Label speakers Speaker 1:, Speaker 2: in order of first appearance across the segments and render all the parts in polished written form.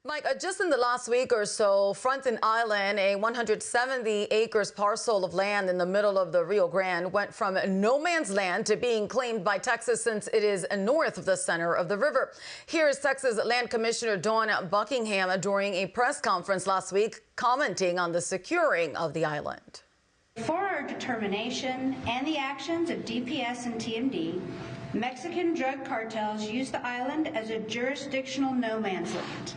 Speaker 1: Mike, just in the last week or so, Fronton Island, a 170 acres parcel of land in the middle of the Rio Grande, went from no man's land to being claimed by Texas since it is north of the center of the river. Here is Texas Land Commissioner Dawn Buckingham during a press conference last week commenting on the securing of the island.
Speaker 2: For our determination and the actions of DPS and TMD, Mexican drug cartels use the island as a jurisdictional no man's land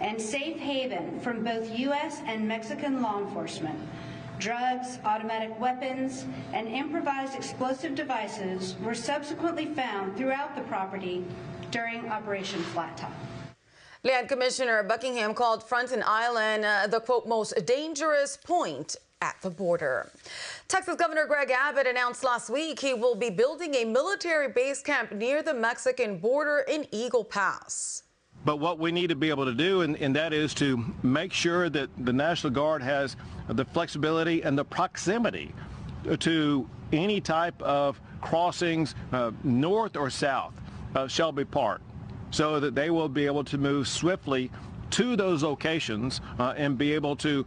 Speaker 2: and safe haven from both U.S. and Mexican law enforcement. Drugs, automatic weapons, and improvised explosive devices were subsequently found throughout the property during Operation Flat Top.
Speaker 1: Land Commissioner Buckingham called Fronton Island the, quote, most dangerous point at the border. Texas Governor Greg Abbott announced last week he will be building a military base camp near the Mexican border in Eagle Pass.
Speaker 3: But what we need to be able to do, and that is to make sure that the National Guard has the flexibility and the proximity to any type of crossings north or south of Shelby Park, so that they will be able to move swiftly to those locations and be able to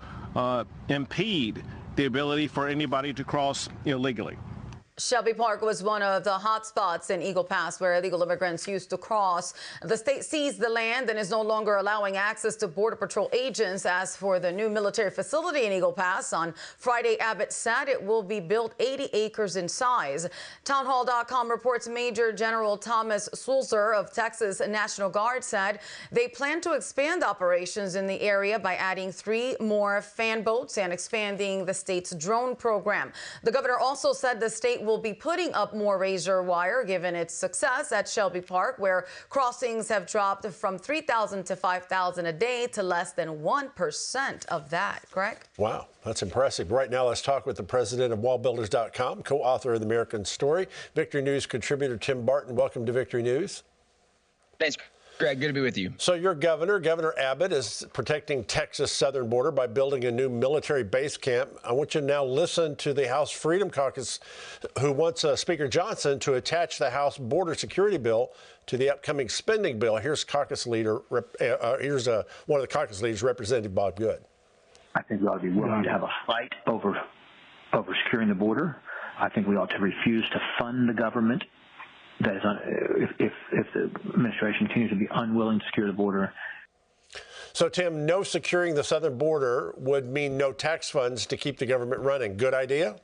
Speaker 3: impede the ability for anybody to cross illegally.
Speaker 1: Shelby Park was one of the hot spots in Eagle Pass where illegal immigrants used to cross. The state seized the land and is no longer allowing access to Border Patrol agents. As for the new military facility in Eagle Pass, on Friday, Abbott said it will be built 80 acres in size. Townhall.com reports Major General Thomas Sulzer of Texas National Guard said they plan to expand operations in the area by adding 3 more fan boats and expanding the state's drone program. The governor also said the state will be putting up more razor wire given its success at Shelby Park, where crossings have dropped from 3,000 to 5,000 a day to less than 1% of that. Greg?
Speaker 4: Wow, that's impressive. Right now, let's talk with the president of wallbuilders.com, co-author of The American Story, Victory News contributor Tim Barton. Welcome to Victory News.
Speaker 5: Thanks, Greg. Good to be with you.
Speaker 4: So your Governor Abbott, is protecting Texas' southern border by building a new military base camp. I want you to now listen to the House Freedom Caucus, who wants Speaker Johnson to attach the House border security bill to the upcoming spending bill. Here's caucus leader. One of the caucus leaders, Representative Bob Good.
Speaker 6: I think we ought to be willing to have a fight over securing the border. I think we ought to refuse to fund the government. That is, if the administration continues to be unwilling to secure the border.
Speaker 4: So, Tim, no securing the southern border would mean no tax funds to keep the government running. Good idea?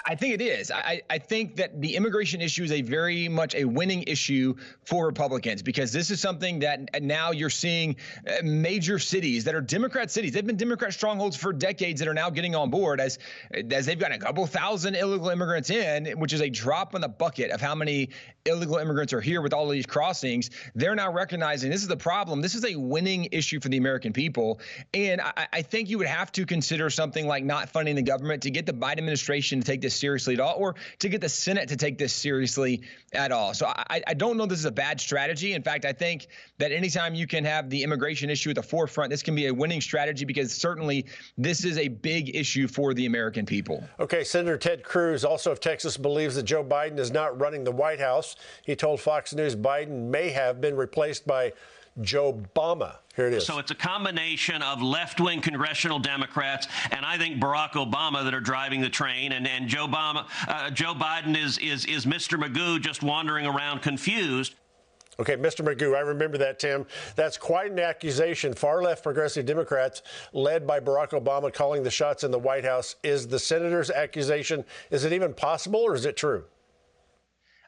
Speaker 5: I think it is. I think that the immigration issue is a very much a winning issue for Republicans, because this is something that now you're seeing major cities that are Democrat cities. They've been Democrat strongholds for decades that are now getting on board as they've got a couple thousand illegal immigrants in, which is a drop in the bucket of how many illegal immigrants are here with all of these crossings. They're now recognizing this is the problem. This is a winning issue for the American people. And I think you would have to consider something like not funding the government to get the Biden administration to take this seriously at all, or to get the Senate to take this seriously at all. So I don't know this is a bad strategy. In fact, I think that anytime you can have the immigration issue at the forefront, this can be a winning strategy, because certainly this is a big issue for the American people.
Speaker 4: Okay, Senator Ted Cruz, also of Texas, believes that Joe Biden is not running the White House. He told Fox News Biden may have been replaced by Joe Obama. Here it is.
Speaker 7: So it's a combination of left-wing congressional Democrats and I think Barack Obama that are driving the train, and Joe Biden is Mr. Magoo just wandering around confused.
Speaker 4: Okay, Mr. Magoo, I remember that, Tim. That's quite an accusation. Far-left progressive Democrats, led by Barack Obama, calling the shots in the White House. Is the senator's accusation, is it even possible, or is it true?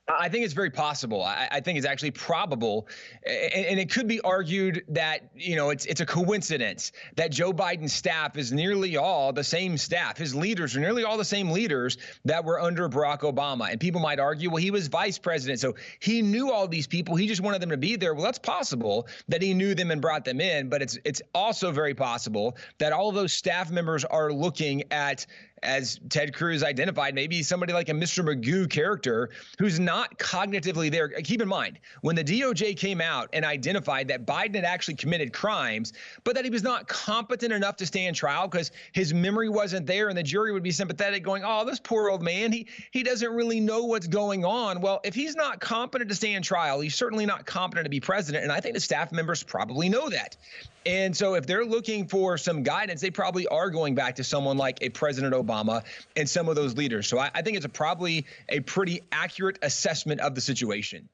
Speaker 5: I think it's very possible. I think it's actually probable. And it could be argued that, you know, it's a coincidence that Joe Biden's staff is nearly all the same staff. His leaders are nearly all the same leaders that were under Barack Obama. And people might argue, well, he was vice president, so he knew all these people. He just wanted them to be there. Well, that's possible that he knew them and brought them in. But it's also very possible that all of those staff members are looking at as Ted Cruz identified, maybe somebody like a Mr. Magoo character who's not cognitively there. Keep in mind, when the DOJ came out and identified that Biden had actually committed crimes, but that he was not competent enough to stand trial because his memory wasn't there, and the jury would be sympathetic going, oh, this poor old man, he doesn't really know what's going on. Well, if he's not competent to stand trial, he's certainly not competent to be president, and I think the staff members probably know that. And so if they're looking for some guidance, they probably are going back to someone like a President Obama and some of those leaders. So I think it's probably a pretty accurate assessment of the situation.